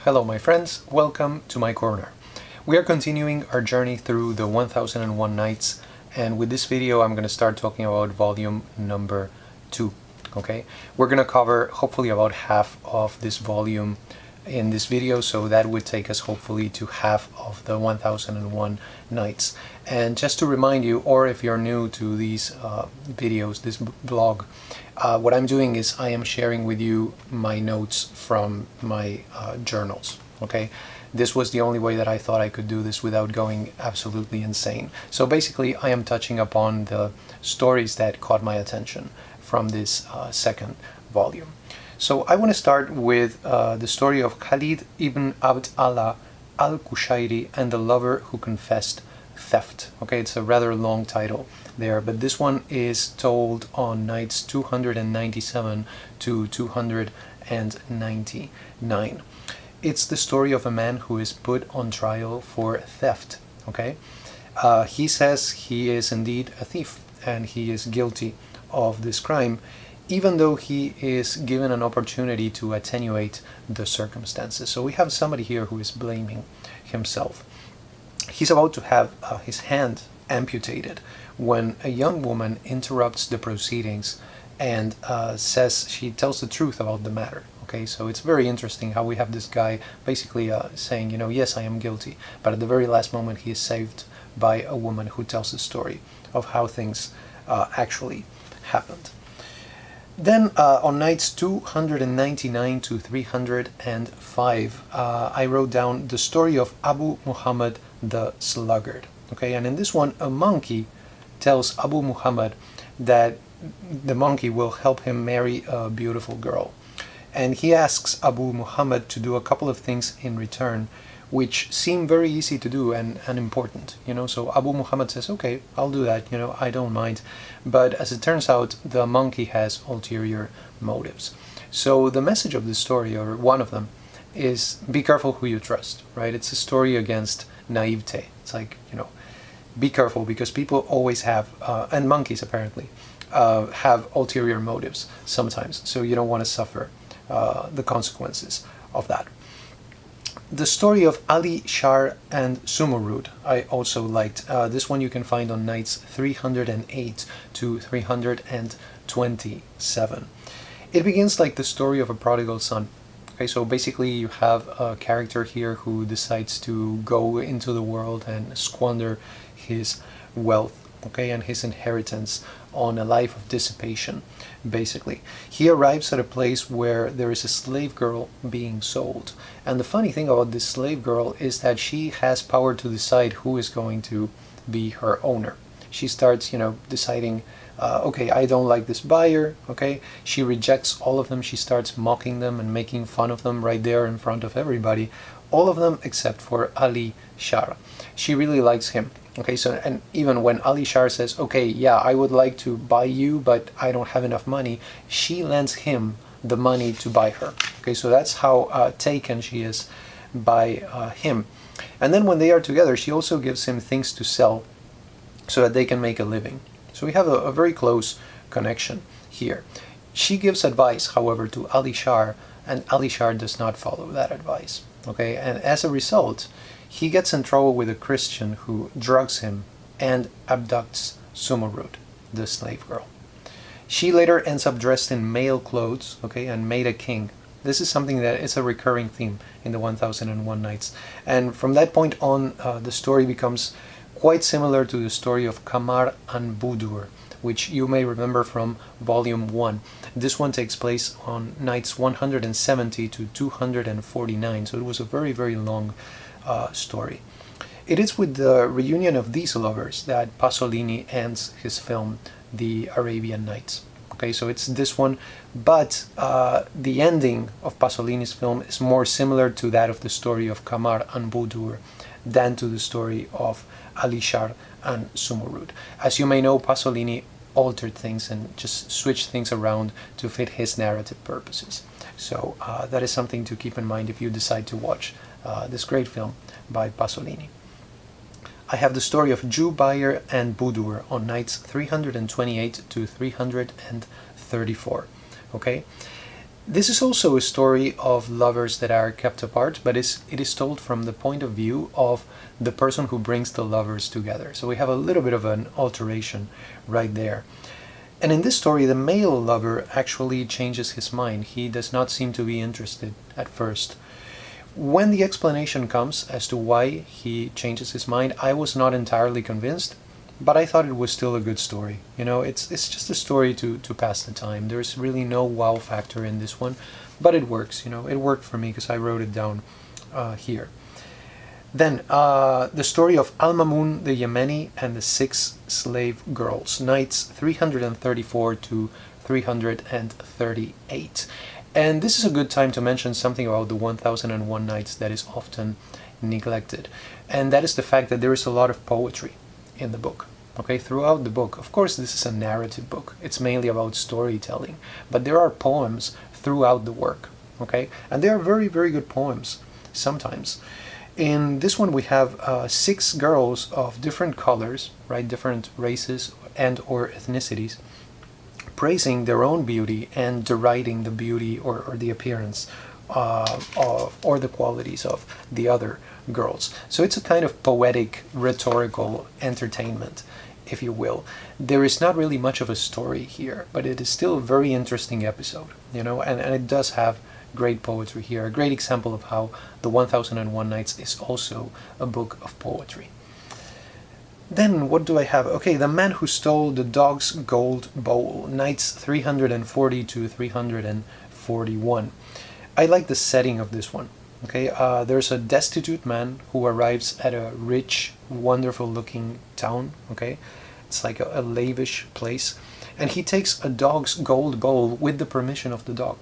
Hello my friends, welcome to my corner. We are continuing our journey through the 1001 Nights, and with this video I'm going to start talking about volume number 2. Okay, we're going to cover hopefully about half of this volume in this video, so that would take us hopefully to half of the 1001 Nights. And just to remind you, or if you're new to these videos, this vlog, what I'm doing is I am sharing with you my notes from my journals. Okay, this was the only way that I thought I could do this without going absolutely insane. So basically I am touching upon the stories that caught my attention from this second volume. So I want to start with the story of Khalid ibn Abd Allah al-Qushayri and the lover who confessed theft. Okay, it's a rather long title there, but this one is told on nights 297 to 299. It's the story of a man who is put on trial for theft. Okay, he says he is indeed a thief and he is guilty of this crime, even though he is given an opportunity to attenuate the circumstances. So we have somebody here who is blaming himself. He's about to have his hand amputated when a young woman interrupts the proceedings and says she tells the truth about the matter. Okay, so it's very interesting how we have this guy basically saying, you know, yes, I am guilty, but at the very last moment he is saved by a woman who tells the story of how things actually happened. Then on nights 299 to 305, I wrote down the story of Abu Muhammad the Sluggard. Okay, and in this one, a monkey tells Abu Muhammad that the monkey will help him marry a beautiful girl. And he asks Abu Muhammad to do a couple of things in return, which seem very easy to do and unimportant, you know. So Abu Muhammad says, okay, I'll do that, you know, I don't mind. But as it turns out, the monkey has ulterior motives. So the message of this story, or one of them, is be careful who you trust, right? It's a story against naivete. It's like, you know, be careful, because people always have, and monkeys apparently, have ulterior motives sometimes. So you don't want to suffer the consequences of that. The story of Ali Shar and Sumurud I also liked. This one you can find on nights 308 to 327. It begins like the story of a prodigal son. Okay, so basically you have a character here who decides to go into the world and squander his wealth, okay, and his inheritance on a life of dissipation, basically. He arrives at a place where there is a slave girl being sold. And the funny thing about this slave girl is that she has power to decide who is going to be her owner. She starts, you know, deciding, okay, I don't like this buyer, okay? She rejects all of them. She starts mocking them and making fun of them right there in front of everybody. All of them except for Ali Shar. She really likes him. Okay, so, and even when Ali Shar says, okay, yeah, I would like to buy you, but I don't have enough money, she lends him the money to buy her. Okay, so that's how taken she is by him. And then when they are together, she also gives him things to sell so that they can make a living. So we have a very close connection here. She gives advice, however, to Ali Shar, and Ali Shar does not follow that advice. Okay, and as a result, he gets in trouble with a Christian who drugs him and abducts Sumurud, the slave girl. She later ends up dressed in male clothes, okay, and made a king. This is something that is a recurring theme in the 1001 Nights. And from that point on, the story becomes quite similar to the story of Kamar and Budur, which you may remember from volume 1. This one takes place on nights 170 to 249, so it was a very, very long story. It is with the reunion of these lovers that Pasolini ends his film, The Arabian Nights. Okay, so it's this one, but the ending of Pasolini's film is more similar to that of the story of Kamar and Budur than to the story of Ali Shar and Sumurud. As you may know, Pasolini altered things and just switched things around to fit his narrative purposes. So that is something to keep in mind if you decide to watch this great film by Pasolini. I have the story of Jubair and Budur on nights 328 to 334. Okay, This is also a story of lovers that are kept apart, but it is told from the point of view of the person who brings the lovers together. So we have a little bit of an alteration right there. And in this story, the male lover actually changes his mind. He does not seem to be interested at first. When the explanation comes as to why he changes his mind, I was not entirely convinced, but I thought it was still a good story. You know, it's just a story to pass the time. There's really no wow factor in this one, but it works. You know, it worked for me because I wrote it down here. Then the story of Al-Mamun the Yemeni and the 6 slave girls, nights 334 to 338. And this is a good time to mention something about the 1001 Nights that is often neglected. And that is the fact that there is a lot of poetry in the book. Okay, throughout the book. Of course, this is a narrative book. It's mainly about storytelling. But there are poems throughout the work. Okay, and they are very, very good poems sometimes. In this one we have 6 girls of different colors, right, different races and or ethnicities, praising their own beauty and deriding the beauty or the appearance or the qualities of the other girls. So it's a kind of poetic, rhetorical entertainment, if you will. There is not really much of a story here, but it is still a very interesting episode, you know, and it does have great poetry here. A great example of how the 1001 Nights is also a book of poetry. Then what do I have? Okay, The Man Who Stole the Dog's Gold Bowl, nights 340 to 341. I like the setting of this one. Okay, there's a destitute man who arrives at a rich, wonderful looking town. Okay, it's like a lavish place, and he takes a dog's gold bowl with the permission of the dog.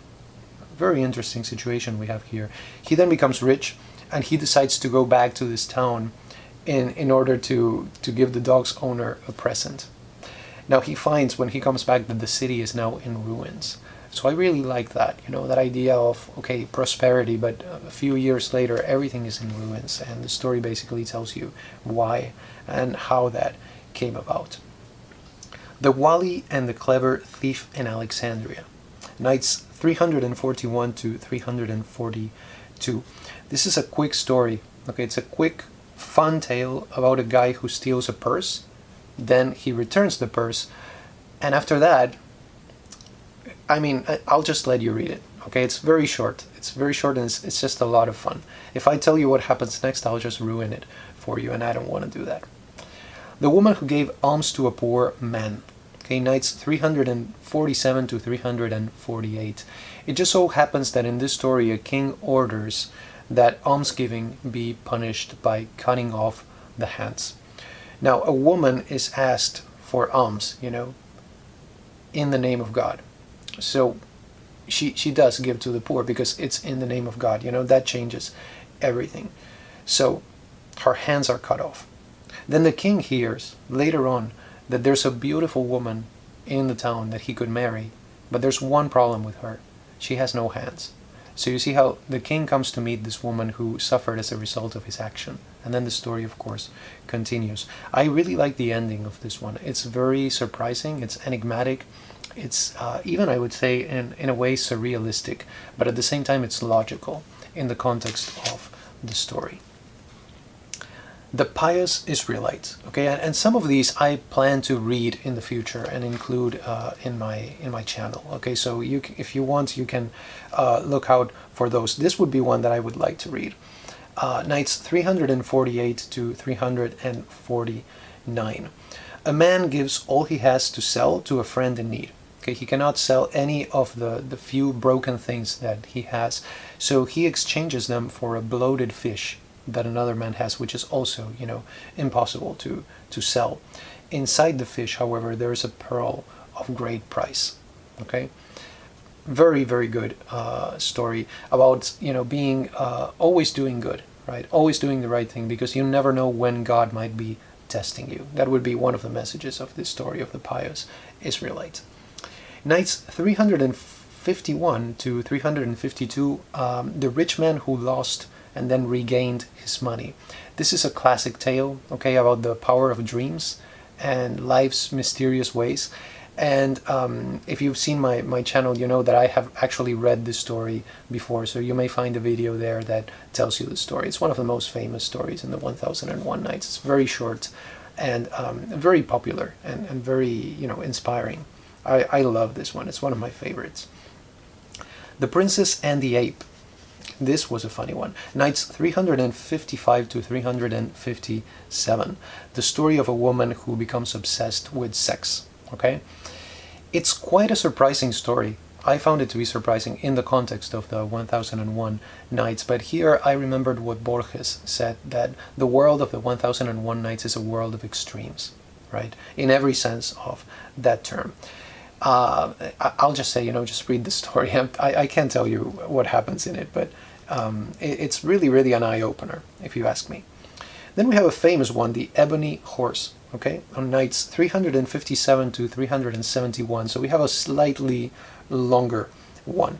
Very interesting situation we have here. He then becomes rich, and he decides to go back to this town in order to give the dog's owner a present. Now he finds when he comes back that the city is now in ruins. So I really like that, you know, that idea of, okay, prosperity, but a few years later everything is in ruins, and the story basically tells you why and how that came about. The Wali and the Clever Thief in Alexandria, nights 341 to 342. This is a quick story. Okay, it's a quick, fun tale about a guy who steals a purse, then he returns the purse, and after that, I mean, I'll just let you read it. Okay, it's very short. It's very short, and it's just a lot of fun. If I tell you what happens next, I'll just ruin it for you, and I don't want to do that. The Woman Who Gave Alms to a Poor Man. Okay, nights 347 to 348. It just so happens that in this story a king orders that almsgiving be punished by cutting off the hands. Now a woman is asked for alms, you know, in the name of God. So she does give to the poor because it's in the name of God, you know, that changes everything. So her hands are cut off. Then the king hears later on that there's a beautiful woman in the town that he could marry, but there's one problem with her. She has no hands. So you see how the king comes to meet this woman who suffered as a result of his action. And then the story, of course, continues. I really like the ending of this one. It's very surprising. It's enigmatic. It's even, I would say, in a way surrealistic. But at the same time, it's logical in the context of the story. The Pious Israelites. Okay, and some of these I plan to read in the future and include in my channel. Okay, so if you want, you can look out for those. This would be one that I would like to read. Nights 348 to 349. A man gives all he has to sell to a friend in need. Okay, he cannot sell any of the few broken things that he has, so he exchanges them for a bloated fish that another man has, which is also, you know, impossible to sell. Inside the fish, however, there is a pearl of great price. Okay, very, very good story about, you know, being always doing good, right? Always doing the right thing, because you never know when God might be testing you. That would be one of the messages of this story of the pious Israelite. Nights 351 to 352, the rich man who lost and then regained his money. This is a classic tale, okay, about the power of dreams and life's mysterious ways. And if you've seen my channel, you know that I have actually read this story before, so you may find a video there that tells you the story. It's one of the most famous stories in the 1001 Nights. It's very short and very popular and very, you know, inspiring. I love this one. It's one of my favorites. The Princess and the Ape. This was a funny one. Nights 355 to 357. The story of a woman who becomes obsessed with sex. Okay? It's quite a surprising story. I found it to be surprising in the context of the 1001 Nights, but here I remembered what Borges said, that the world of the 1001 Nights is a world of extremes, right? In every sense of that term. I'll just say, you know, just read the story. I can't tell you what happens in it, but it's really, really an eye-opener, if you ask me. Then we have a famous one, the Ebony Horse, okay, on nights 357 to 371, so we have a slightly longer one.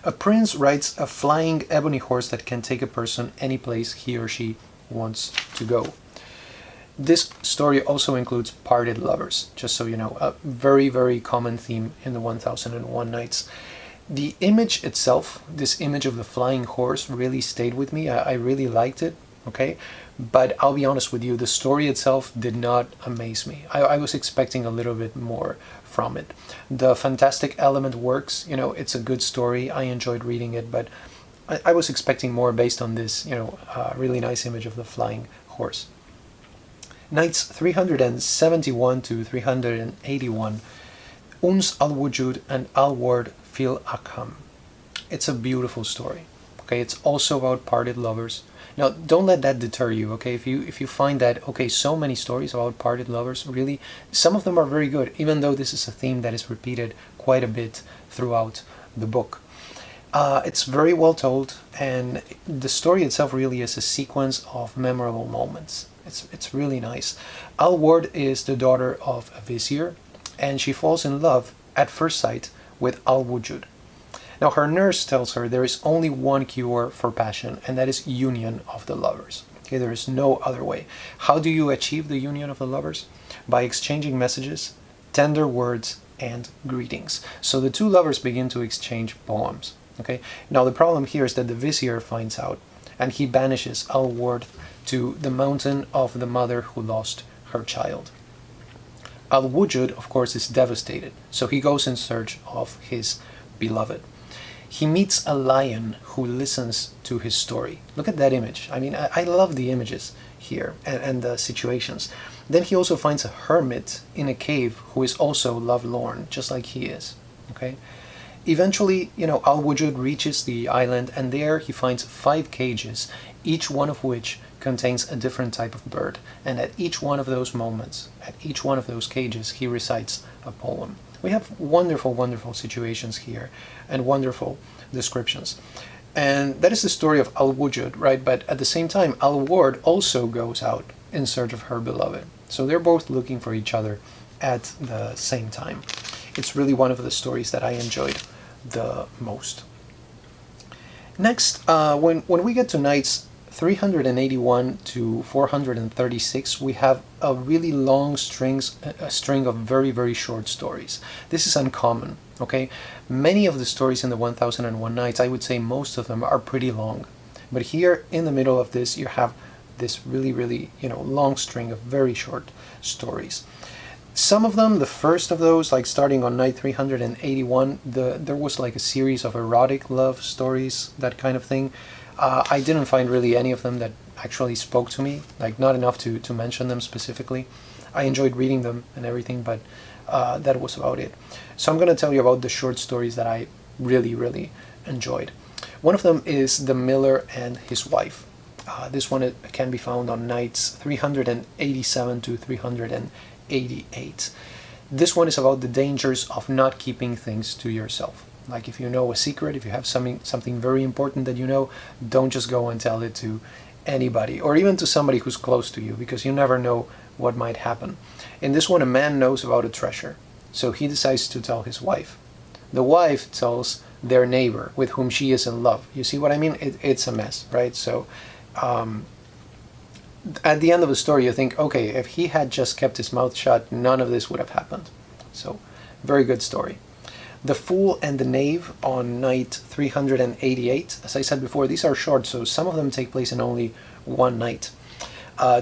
A prince rides a flying ebony horse that can take a person any place he or she wants to go. This story also includes parted lovers, just so you know, a very, very common theme in the 1001 Nights. The image itself, this image of the flying horse, really stayed with me. I really liked it, okay? But I'll be honest with you, the story itself did not amaze me. I was expecting a little bit more from it. The fantastic element works, you know, it's a good story. I enjoyed reading it, but I was expecting more based on this, you know, really nice image of the flying horse. Nights 371 to 381, Uns al-Wujud and al-Ward fil Akham. It's a beautiful story. Okay, it's also about parted lovers. Now, don't let that deter you, okay? If you find that, okay, so many stories about parted lovers, really, some of them are very good, even though this is a theme that is repeated quite a bit throughout the book. It's very well told, and the story itself really is a sequence of memorable moments. It's really nice. Al-Ward is the daughter of a vizier, and she falls in love at first sight with Al-Wujud. Now, her nurse tells her there is only one cure for passion, and that is union of the lovers. Okay, there is no other way. How do you achieve the union of the lovers? By exchanging messages, tender words, and greetings. So the two lovers begin to exchange poems. Okay. Now, the problem here is that the vizier finds out, and he banishes Al-Ward to the mountain of the mother who lost her child. Al-Wujud, of course, is devastated, so he goes in search of his beloved. He meets a lion who listens to his story. Look at that image. I mean, I love the images here and the situations. Then he also finds a hermit in a cave who is also lovelorn, just like he is. Okay. Eventually, you know, Al-Wujud reaches the island, and there he finds 5 cages, each one of which contains a different type of bird. And at each one of those moments, at each one of those cages, he recites a poem. We have wonderful, wonderful situations here and wonderful descriptions. And that is the story of Al-Wujud, right? But at the same time, Al-Ward also goes out in search of her beloved. So they're both looking for each other at the same time. It's really one of the stories that I enjoyed the most. Next, when we get to nights 381 to 436, we have a really long string of very, very short stories. This is uncommon, okay? Many of the stories in the 1001 Nights, I would say most of them are pretty long. But here in the middle of this, you have this really, really, you know, long string of very short stories. Some of them, the first of those, like starting on night 381, there was like a series of erotic love stories, that kind of thing. I didn't find really any of them that actually spoke to me, like not enough to mention them specifically. I enjoyed reading them and everything, but that was about it. So I'm going to tell you about the short stories that I really, really enjoyed. One of them is The Miller and His Wife. This one can be found on nights 387 to 388. This one is about the dangers of not keeping things to yourself. Like if you know a secret, if you have something very important that you know, don't just go and tell it to anybody, or even to somebody who's close to you, because you never know what might happen. In this one, a man knows about a treasure, so he decides to tell his wife. The wife tells their neighbor with whom she is in love. You see what I mean? It's a mess, right? So at the end of the story, you think, okay, if he had just kept his mouth shut, none of this would have happened. So Very good story. The Fool and the Knave on night 388. As I said before, these are short, so some of them take place in only one night.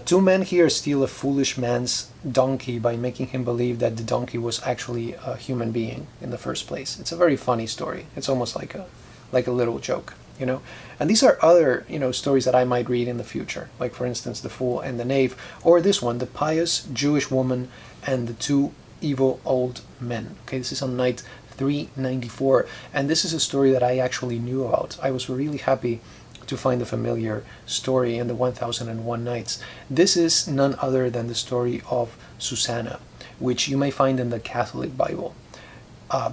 Two men here steal a foolish man's donkey by making him believe that the donkey was actually a human being in the first place. It's a very funny story. It's almost like a little joke, you know. And these are other, you know, stories that I might read in the future. Like, for instance, The Fool and the Knave, or this one, The Pious Jewish Woman and the Two Evil Old Men. Okay, this is on night 394, and this is a story that I actually knew about. I was really happy to find a familiar story in the 1001 Nights. This is none other than the story of Susanna, which you may find in the Catholic Bible.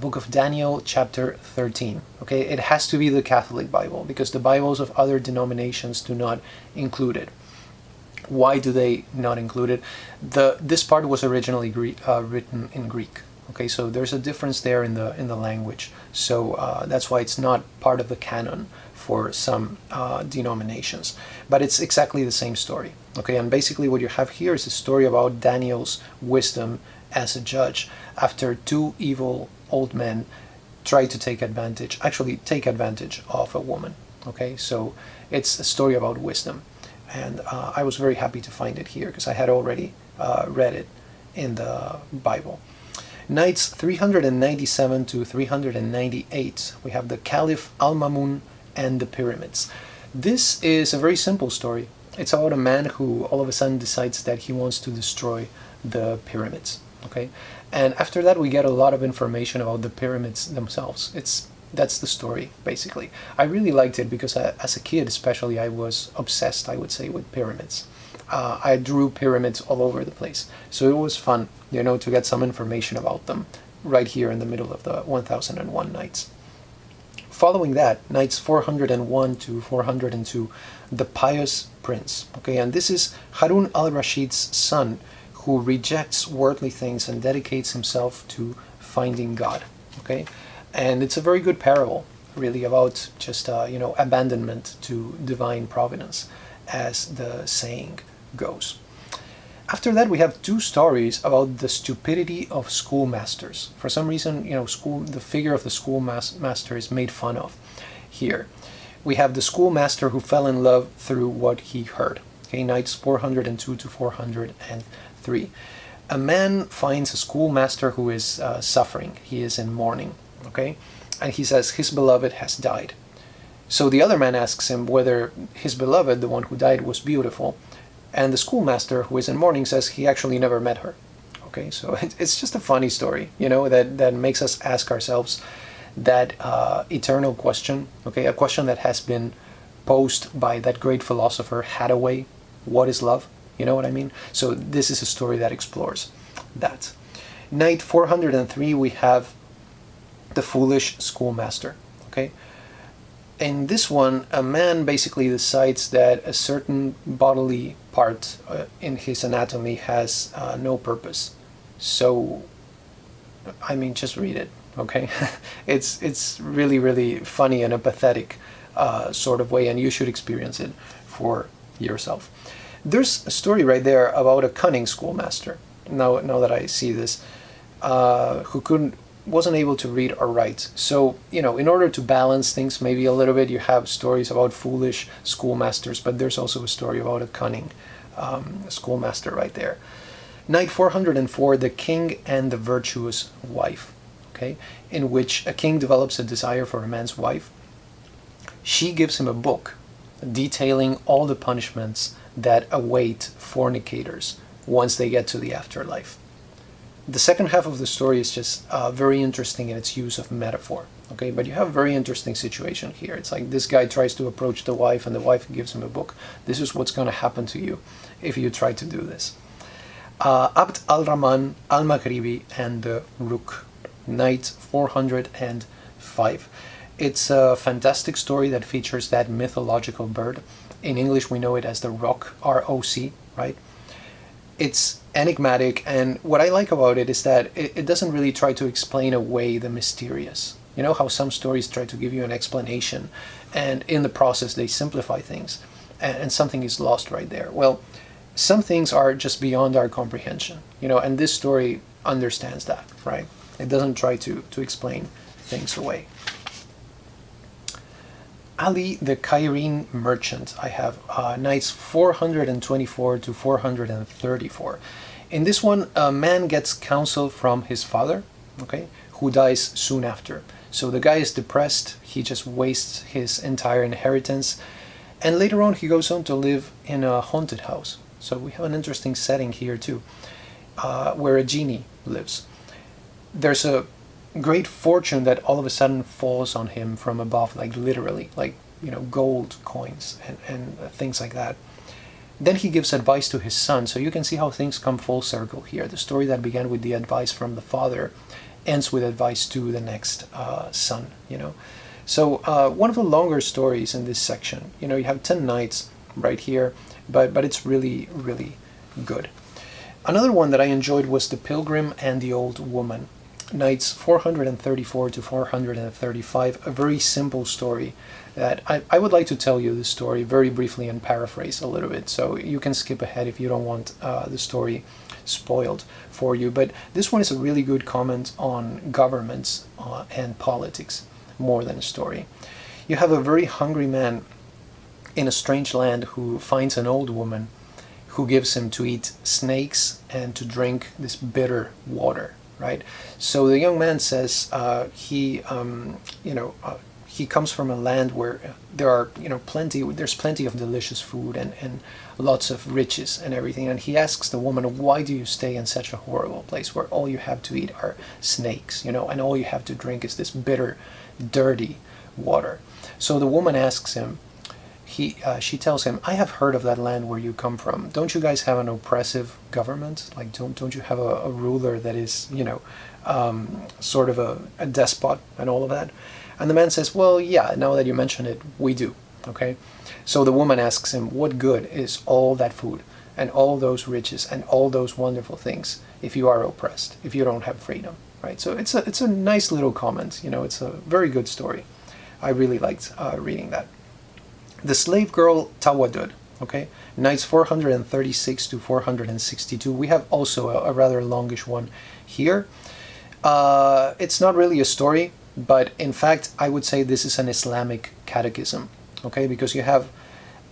Book of Daniel, chapter 13. Okay, it has to be the Catholic Bible because the Bibles of other denominations do not include it. Why do they not include it? This part was originally written in Greek. Okay, so there's a difference there in the language. So that's why it's not part of the canon for some denominations. But it's exactly the same story. Okay, and basically what you have here is a story about Daniel's wisdom as a judge after two evil old men tried to take advantage of a woman. Okay, so it's a story about wisdom. And I was very happy to find it here because I had already read it in the Bible. Nights 397 to 398, we have the Caliph Al-Mamun and the pyramids. This is a very simple story. It's about a man who all of a sudden decides that he wants to destroy the pyramids. Okay, and after that we get a lot of information about the pyramids themselves. That's the story, basically. I really liked it because as a kid especially I was obsessed, I would say, with pyramids. I drew pyramids all over the place, so it was fun, you know, to get some information about them right here in the middle of the 1001 Nights. Following that, nights 401 to 402, the Pious Prince. Okay, and this is Harun al-Rashid's son who rejects worldly things and dedicates himself to finding God. Okay, and it's a very good parable, really, about just you know, abandonment to divine providence, as the saying goes. After that, we have two stories about the stupidity of schoolmasters. For some reason, you know, the figure of the schoolmaster is made fun of here. We have the schoolmaster who fell in love through what he heard. Okay, nights 402 to 403. A man finds a schoolmaster who is suffering. He is in mourning. Okay, and he says his beloved has died. So the other man asks him whether his beloved, the one who died, was beautiful. And the schoolmaster, who is in mourning, says he actually never met her. Okay, so it's just a funny story, you know, that makes us ask ourselves that eternal question. Okay, a question that has been posed by that great philosopher Hathaway. What is love? You know what I mean? So this is a story that explores that. Night 403, we have the foolish schoolmaster. Okay. In this one, a man basically decides that a certain bodily part in his anatomy has no purpose. So, I mean, just read it, okay? It's really, really funny in a pathetic sort of way, and you should experience it for yourself. There's a story right there about a cunning schoolmaster, now that I see this, who wasn't able to read or write. So, you know, in order to balance things maybe a little bit, you have stories about foolish schoolmasters, but there's also a story about a cunning schoolmaster right there. Night 404, the king and the virtuous wife. Okay, in which a king develops a desire for a man's wife. She gives him a book detailing all the punishments that await fornicators once they get to the afterlife. The second half of the story is just very interesting in its use of metaphor. Okay, but you have a very interesting situation here. It's like this guy tries to approach the wife, and the wife gives him a book. This is what's going to happen to you if you try to do this. Abd al-Rahman al-Maghribi and the Ruk, night 405. It's a fantastic story that features that mythological bird. In English, we know it as the roc, R-O-C, right? It's enigmatic, and what I like about it is that it doesn't really try to explain away the mysterious. You know how some stories try to give you an explanation, and in the process they simplify things, and something is lost right there. Well, some things are just beyond our comprehension, you know, and this story understands that, right? It doesn't try to explain things away. Ali the Cairene Merchant. I have knights 424 to 434. In this one, a man gets counsel from his father, okay, who dies soon after. So the guy is depressed, he just wastes his entire inheritance, and later on he goes on to live in a haunted house. So we have an interesting setting here too, where a genie lives. There's a great fortune that all of a sudden falls on him from above, like literally, like, you know, gold coins and things like that. Then he gives advice to his son, so you can see how things come full circle here. The story that began with the advice from the father ends with advice to the next son, you know. So one of the longer stories in this section, you know, you have 10 knights right here, but it's really, really good. Another one that I enjoyed was The Pilgrim and the Old Woman. Knights 434 to 435, a very simple story that I would like to tell you the story very briefly and paraphrase a little bit, so you can skip ahead if you don't want the story spoiled for you. But this one is a really good comment on governments and politics more than a story. You have a very hungry man in a strange land who finds an old woman who gives him to eat snakes and to drink this bitter water. Right, so the young man says he comes from a land where there are, you know, there's plenty of delicious food and lots of riches and everything, and he asks the woman, why do you stay in such a horrible place where all you have to eat are snakes, you know, and all you have to drink is this bitter, dirty water? So the woman asks him, she tells him, I have heard of that land where you come from. Don't you guys have an oppressive government? Like, don't you have a ruler that is, you know, sort of a despot and all of that? And the man says, well, yeah, now that you mention it, we do. Okay. So the woman asks him, what good is all that food and all those riches and all those wonderful things if you are oppressed, if you don't have freedom, right? So it's a nice little comment. You know, it's a very good story. I really liked reading that. The Slave Girl Tawadud, okay, knights 436 to 462. We have also a rather longish one here. It's not really a story, but in fact, I would say this is an Islamic catechism, okay, because you have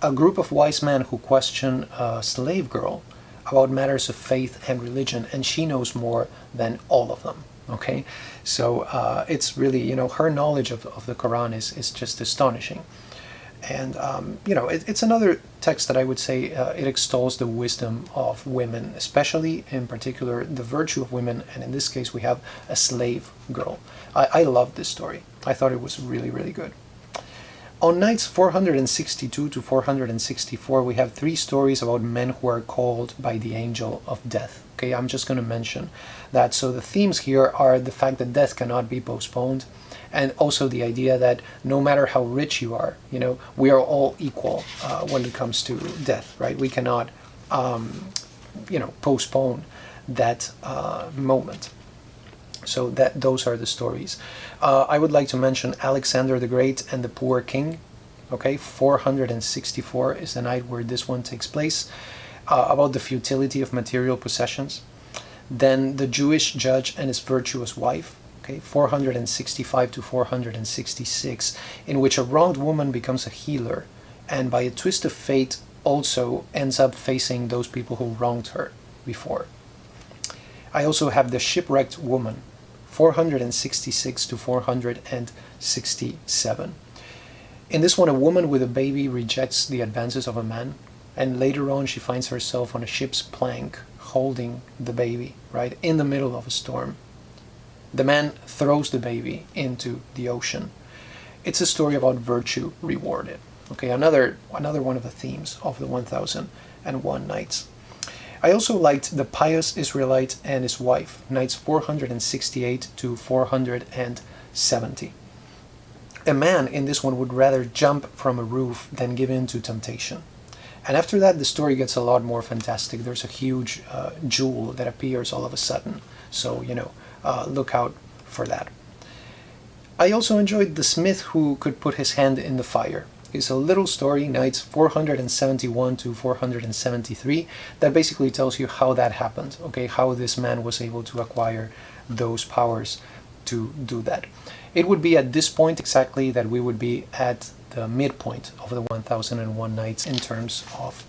a group of wise men who question a slave girl about matters of faith and religion, and she knows more than all of them, okay? So it's really, you know, her knowledge of the Quran is just astonishing. And, you know, it's another text that I would say it extols the wisdom of women, especially in particular the virtue of women. And in this case, we have a slave girl. I love this story. I thought it was really, really good. On nights 462 to 464, we have 3 stories about men who are called by the angel of death. Okay, I'm just going to mention that. So the themes here are the fact that death cannot be postponed, and also the idea that no matter how rich you are, you know, we are all equal when it comes to death, right? We cannot, you know, postpone that moment. So those are the stories. I would like to mention Alexander the Great and the Poor King. Okay, 464 is the night where this one takes place, about the futility of material possessions. Then the Jewish judge and his virtuous wife. Okay, 465 to 466, in which a wronged woman becomes a healer, and by a twist of fate also ends up facing those people who wronged her before. I also have the Shipwrecked Woman, 466 to 467. In this one, a woman with a baby rejects the advances of a man, and later on she finds herself on a ship's plank holding the baby, right, in the middle of a storm. The man throws the baby into the ocean. It's a story about virtue rewarded. Okay, another one of the themes of the 1001 Nights. I also liked The Pious Israelite and His Wife, nights 468 to 470. A man in this one would rather jump from a roof than give in to temptation. And after that, the story gets a lot more fantastic. There's a huge jewel that appears all of a sudden. So, you know, look out for that. I also enjoyed The Smith Who Could Put His Hand in the Fire. It's a little story, nights 471 to 473, that basically tells you how that happened, okay, how this man was able to acquire those powers to do that. It would be at this point exactly that we would be at the midpoint of the 1001 Nights in terms of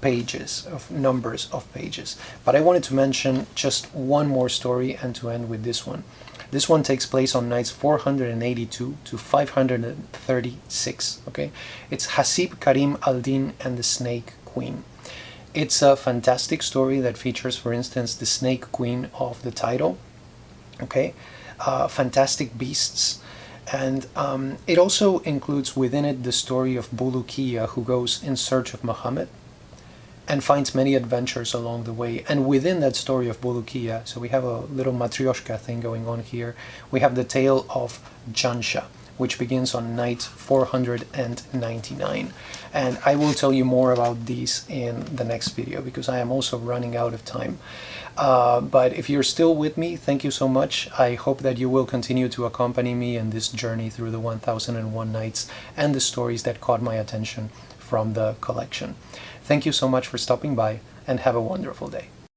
pages, of numbers of pages. But I wanted to mention just one more story and to end with this one. This one takes place on nights 482 to 536, okay? It's Hasib Karim al-Din and the Snake Queen. It's a fantastic story that features, for instance, the Snake Queen of the title, okay? Fantastic beasts. And it also includes within it the story of Bulukiya, who goes in search of Muhammad and finds many adventures along the way. And within that story of Bulukiya, so we have a little matryoshka thing going on here, we have the tale of Jansha, which begins on night 499. And I will tell you more about these in the next video because I am also running out of time. But if you're still with me, thank you so much. I hope that you will continue to accompany me in this journey through the 1001 Nights and the stories that caught my attention from the collection. Thank you so much for stopping by, and have a wonderful day.